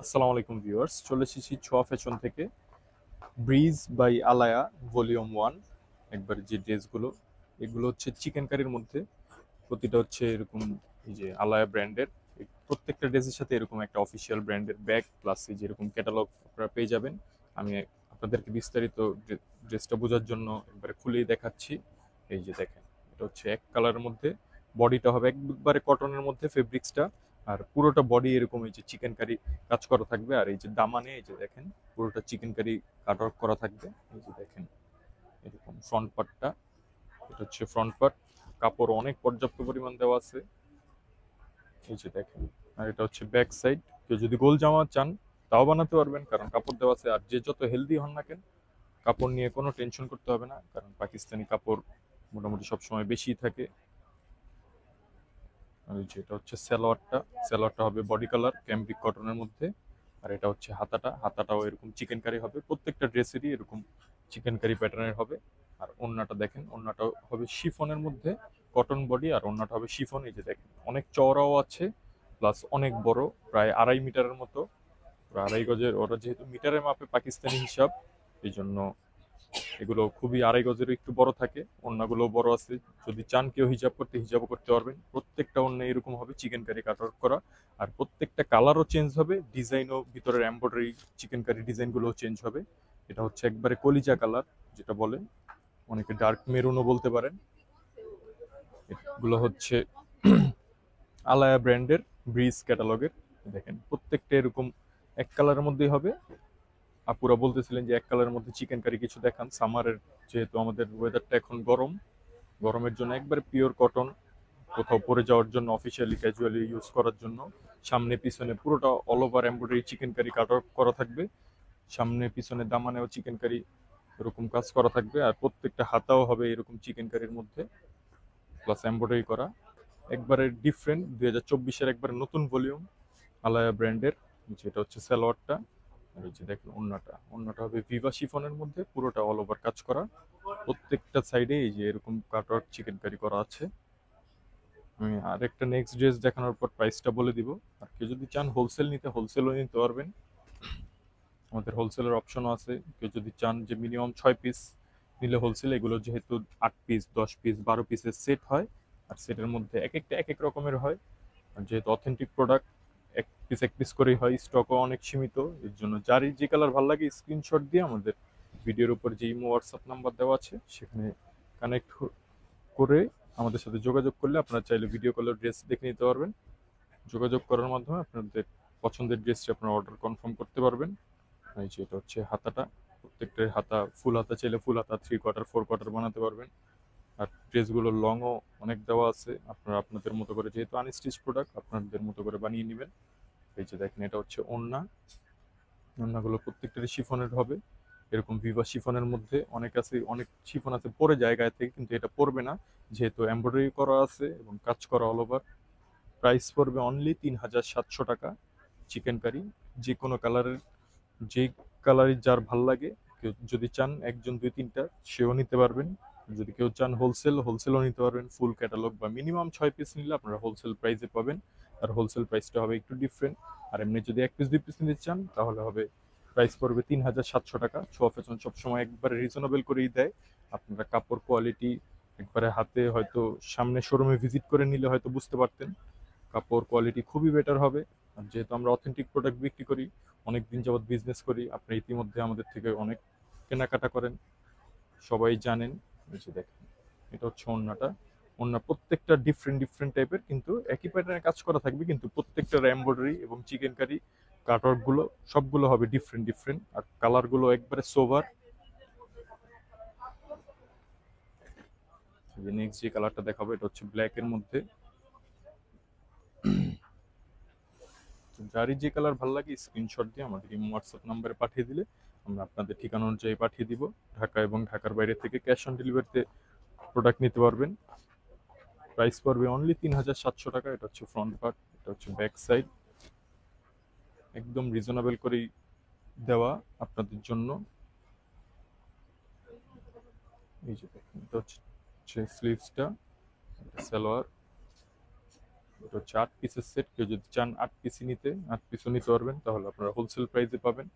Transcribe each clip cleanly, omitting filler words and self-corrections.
আসসালামু আলাইকুম ভিউয়ার্স, চলে এসেছি ছোঁয়া ফ্যাশন থেকে। Brij by Alaya volume 1। একবারে যে ড্রেসগুলো, এগুলো হচ্ছে চিকেন কারির মধ্যে। প্রতিটা হচ্ছে এরকম, এই যে আলায়া ব্র্যান্ডের। প্রত্যেকটা ড্রেসের সাথে এরকম একটা অফিসিয়াল ব্র্যান্ডের ব্যাগ প্লাস এই যে এরকম ক্যাটালগ আপনারা পেয়ে যাবেন। আমি আপনাদেরকে বিস্তারিত ড্রেসটা বোঝার জন্য একবারে খুলেই দেখাচ্ছি। এই যে দেখেন, এটা হচ্ছে এক কালারের মধ্যে। বডিটা হবে একবারে কটনের মধ্যে ফেব্রিক্সটা। আর পুরোটা বডি এরকম এই যে চিকেন কারি কাজ করা থাকবে। আর এই যে দামানে এই যে দেখেন, পুরোটা চিকেন কারি কাট ওয়ার্ক করা থাকবে। এই যে দেখেন, এরকম ফ্রন্ট পার্টটা, এটা হচ্ছে ফ্রন্ট পার্ট। কাপড় অনেক পর্যাপ্ত পরিমাণ দেওয়া আছে। এই যে দেখেন, আর এটা হচ্ছে ব্যাক সাইড। কেউ যদি গোল জামা চান তাও বানাতে পারবেন, কারণ কাপড় দেওয়া আছে। আর যে যত হেলদি হন না কেন, কাপড় নিয়ে কোনো টেনশন করতে হবে না, কারণ পাকিস্তানি কাপড় মোটামুটি সবসময় বেশি থাকে। আর এই যে এটা হচ্ছে সালোয়ারটা। সালোয়ারটা হবে বডি কালার ক্যাম্ব্রিক কটনের মধ্যে। আর এটা হচ্ছে হাতাটা। হাতাটাও এরকম চিকেন কারি হবে, প্রত্যেকটা ড্রেসেরই এরকম চিকেন কারি প্যাটার্নের হবে। আর ওড়নাটা দেখেন, ওড়নাটা হবে শিফনের মধ্যে, কটন বডি। আর ওড়নাটা হবে শিফন। এই যে দেখেন, অনেক চওড়াও আছে প্লাস অনেক বড়, প্রায় 2.5 মিটারের মতো। প্রায় 2.5 গজের। ওরা যেহেতু মিটারের মাপে পাকিস্তানি হিসাব, এই জন্য এগুলো খুবই 2.5 গজেরও একটু বড় থাকে। ওড়নাগুলো বড় আছে। যদি চান কেউ হিজাব করতে, হিজাবও করতে পারবেন। প্রত্যেকটা ওড়না এরকম হবে চিকেন কারি কাটওয়ার্ক করা। আর প্রত্যেকটা কালারও চেঞ্জ হবে, ডিজাইনও ভিতরের এমব্রয়ডারি চিকেন কারি ডিজাইনগুলোও চেঞ্জ হবে। এটা হচ্ছে একবারে কলিজা কালার, যেটা বলে, অনেকে ডার্ক মেরুনও বলতে পারেন। এগুলো হচ্ছে আলায়া ব্র্যান্ডের ব্রিজ ক্যাটালগের। দেখেন প্রত্যেকটা এরকম এক কালারের মধ্যেই হবে। আপুরা বলতেছিলেন যে এক কালারের মধ্যে চিকেন কারি কিছু দেখান সামারের, যেহেতু আমাদের ওয়েদারটা এখন গরম। গরমের জন্য একবারে পিওর কটন, কোথাও পরে যাওয়ার জন্য, অফিসিয়ালি ক্যাজুয়ালি ইউজ করার জন্য। সামনে পিছনে পুরোটা all over embroidery chikankari cut করা থাকবে। সামনে পিছনে দামানেও চিকেন কারি এরকম কাজ করা থাকবে। আর প্রত্যেকটা হাতাও হবে এরকম চিকেন কারির মধ্যে প্লাস এমব্রয়ডারি করা। একবারে ডিফারেন্ট 2024-এর একবারে নতুন ভলিউম আলায়া ব্র্যান্ডের। যেটা হচ্ছে সালোয়ারটা। আর এই যে দেখুন ওন্নাটা, ওন্নাটা হবে ভিভা শিফনের মধ্যে, পুরোটা অল ওভার কাজ করা। প্রত্যেকটা সাইডে এই যে এরকম কাটওয়ার্ক চিকেন কারি করা আছে। আমি আরেকটা নেক্সট ড্রেস দেখানোর পর প্রাইসটা বলে দিব। আর কেউ যদি চান হোলসেল নিতে, হোলসেলও নিতে পারবেন। আমাদের হোলসেলের অপশনও আছে। কেউ যদি চান যে মিনিমাম 6 পিস নিলে হোলসেল, এগুলো যেহেতু 8 পিস 10 পিস 12 পিসের সেট হয়। আর সেটের মধ্যে এক একটা এক এক রকমের হয়। আর যেহেতু অথেন্টিক প্রোডাক্ট, এক পিস এক পিস করেই হয়, স্টকও অনেক সীমিত। এর জন্য যারই যে কালার ভালো লাগে স্ক্রিনশট দিয়ে আমাদের ভিডিওর উপর যে ইমো হোয়াটসঅ্যাপ নাম্বার দেওয়া আছে সেখানে কানেক্ট করে আমাদের সাথে যোগাযোগ করলে আপনারা চাইলে ভিডিও কলের ড্রেস দেখে নিতে পারবেন। যোগাযোগ করার মাধ্যমে আপনাদের পছন্দের ড্রেসটি আপনারা অর্ডার কনফার্ম করতে পারবেন। এই যে এটা হচ্ছে হাতাটা। প্রত্যেকটা হাতা ফুল হাতা চাইলে ফুল হাতা, 3 কোয়ার্টার 4 কোয়ার্টার বানাতে পারবেন। আর ড্রেসগুলোর লংও অনেক দেওয়া আছে, আপনারা আপনাদের মতো করে, যেহেতু আনস্টিচ প্রোডাক্ট, আপনাদের মতো করে বানিয়ে নেবেন। এই যে দেখেন, এটা হচ্ছে ওড়না। ওড়নাগুলো প্রত্যেকটারই শিফনের হবে, এরকম ভিভা শিফনের মধ্যে। অনেক আছে, অনেক শিফন আছে পরে জায়গায় থেকে, কিন্তু এটা পড়বে না, যেহেতু এমব্রয়ডারি করা আছে এবং কাজ করা অল ওভার। প্রাইস পড়বে অনলি 3700 টাকা। চিকেন কারি যে কোনো কালারের, যে কালারই যার ভাল লাগে, কেউ যদি চান একজন দুই তিনটা সেও নিতে পারবেন। যদি কেউ চান হোলসেল, হোলসেলও নিতে পারবেন। ফুল ক্যাটালগ বা মিনিমাম 6 পিস নিলে আপনারা হোলসেল প্রাইসে পাবেন। আর হোলসেল প্রাইসটা হবে একটু ডিফারেন্ট। আর এমনি যদি 1 পিস 2 পিস নিতে চান তাহলে হবে, প্রাইস পড়বে 3700 টাকা। ছোঁয়া ফ্যাশন সবসময় একবারে রিজনেবল করেই দেয়। আপনারা কাপড় কোয়ালিটি একবারে হাতে হয়তো সামনে শোরুমে ভিজিট করে নিলে হয়তো বুঝতে পারতেন, কাপড় কোয়ালিটি খুবই বেটার হবে। আর যেহেতু আমরা অথেন্টিক প্রোডাক্ট বিক্রি করি, অনেক দিন যাবৎ বিজনেস করি, আপনি ইতিমধ্যে আমাদের থেকে অনেক কেনাকাটা করেন, সবাই জানেন। এই যে দেখেন, এটা হচ্ছে ওড়নাটা। ওড়না প্রত্যেকটা ডিফারেন্ট ডিফারেন্ট টাইপের, কিন্তু একই প্যাটার্নে কাজ করা থাকবে, কিন্তু প্রত্যেকটার এমব্রয়ডারি এবং চিকেন কারি কাটওয়ার্ক গুলো সবগুলো হবে ডিফারেন্ট ডিফারেন্ট। আর কালার গুলো একবারে সোভার। নেক্সট যে কালারটা দেখাবো, এটা হচ্ছে ব্ল্যাক এর মধ্যে। যারই যে কালার ভালো লাগে স্ক্রিনশট দিয়ে আমাদের এই হোয়াটসঅ্যাপ নাম্বারে পাঠিয়ে দিলে আমরা আপনাদের ঠিকানা অনুযায়ী পাঠিয়ে দিব। ঢাকা এবং ঢাকার বাইরে থেকে ক্যাশ অন ডেলিভারিতে প্রোডাক্ট নিতে পারবেন। প্রাইস পড়বে অনলি 3700 টাকা। এটা হচ্ছে ফ্রন্ট পার্ট, এটা হচ্ছে ব্যাক সাইড। একদম রিজনেবল করেই দেওয়া আপনাদের জন্য। এই যে দেখুন, এটা হচ্ছে স্লিভসটা, সালোয়ার। এটা হচ্ছে 8 পিসের সেট। কেউ যদি চান 8 পিসই নিতে, 8 পিসও নিতে পারবেন, তাহলে আপনারা হোলসেল প্রাইসে পাবেন,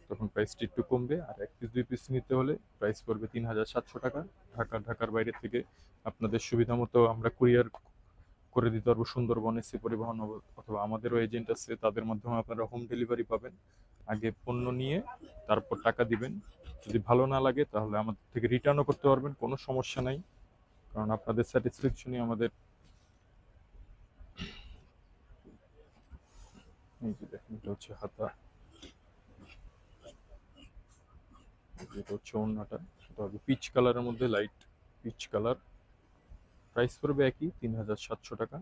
তখন প্রাইসটি একটু কমবে। আর 1 পিস 2 পিস নিতে হলে প্রাইস পড়বে 3700 টাকা। ঢাকার বাইরে থেকে আপনাদের সুবিধা মতো আমরা কুরিয়ার করে দিতে পারবো সুন্দরবন, এসি পরিবহন অথবা আমাদেরও এজেন্ট আছে, তাদের মাধ্যমে আপনারা হোম ডেলিভারি পাবেন। আগে পণ্য নিয়ে তারপর টাকা দিবেন। যদি ভালো না লাগে তাহলে আমাদের থেকে রিটার্নও করতে পারবেন, কোনো সমস্যা নাই, কারণ আপনাদের স্যাটিসফ্যাকশনই আমাদের। এই যে দেখেন, এটা হচ্ছে হাতা, এটা হচ্ছে ওড়নাটা। এটা হবে পিচ কালারের মধ্যে, লাইট পিচ কালার। প্রাইস পড়বে একই 3700 টাকা।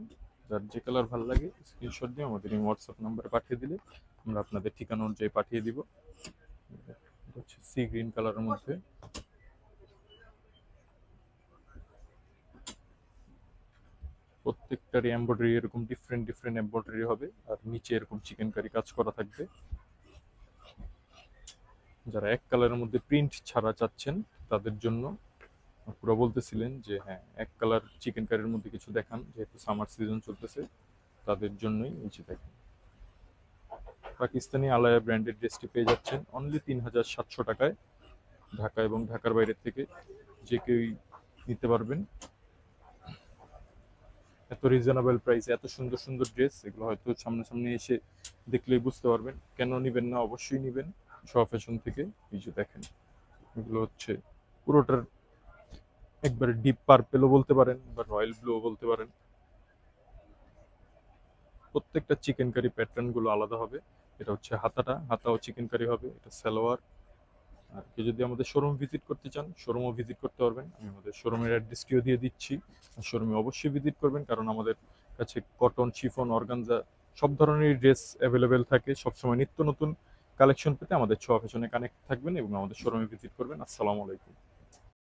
যার যে কালার ভালো লাগে স্ক্রিনশট দিয়ে আমাদের এই হোয়াটসঅ্যাপ নাম্বারে পাঠিয়ে দিলে আমরা আপনাদের ঠিকানা অনুযায়ী পাঠিয়ে দিব। এটা হচ্ছে সি গ্রিন কালারের মধ্যে। প্রত্যেকটারই এমব্রয়ডারি এরকম ডিফারেন্ট ডিফারেন্ট এমব্রয়ডারি হবে, আর নিচে এরকম চিকেন কারি কাজ করা থাকবে। যারা এক কালারের মধ্যে প্রিন্ট ছাড়া চাচ্ছেন তাদের জন্য, পুরো বলতেছিলেন যে হ্যাঁ এক কালার চিকেন কারির মধ্যে কিছু দেখান, যেহেতু সামার সিজন চলতেছে, তাদের জন্যই নিচে দেখেন। পাকিস্তানি আলায়া ব্র্যান্ডের ড্রেসটি পেয়ে যাচ্ছেন অনলি 3700 টাকায়। ঢাকা এবং ঢাকার বাইরে থেকে যে কেউই নিতে পারবেন। এত রিজনেবল প্রাইসে এত সুন্দর সুন্দর ড্রেস, এগুলো হয়তো সামনাসামনি এসে দেখলেই বুঝতে পারবেন। কেন নিবেন না, অবশ্যই নিবেন ছোঁয়া ফ্যাশন থেকে। এই যে দেখেন, এগুলো হচ্ছে পুরোটার একবারে ডিপ পার্পেলও বলতে পারেন বা রয়্যাল ব্লুও বলতে পারেন। প্রত্যেকটা চিকেন কারি প্যাটার্ন গুলো আলাদা হবে। এটা হচ্ছে হাতাটা, হাতাও চিকেন কারি হবে। এটা সালোয়ার। আর কেউ যদি আমাদের শোরুম ভিজিট করতে চান, শোরুমও ভিজিট করতে পারবেন। আমি আমাদের শোরুমের অ্যাড্রেসটিও দিয়ে দিচ্ছি। শোরুমে অবশ্যই ভিজিট করবেন, কারণ আমাদের কাছে কটন, শিফন, অর্গানজা সব ধরনের ড্রেস অ্যাভেলেবেল থাকে। সবসময় নিত্য নতুন কালেকশন পেতে আমাদের ছোঁয়া ফ্যাশনে কানেক্ট থাকবেন এবং আমাদের শোরুমে ভিজিট করবেন। আসসালামু আলাইকুম।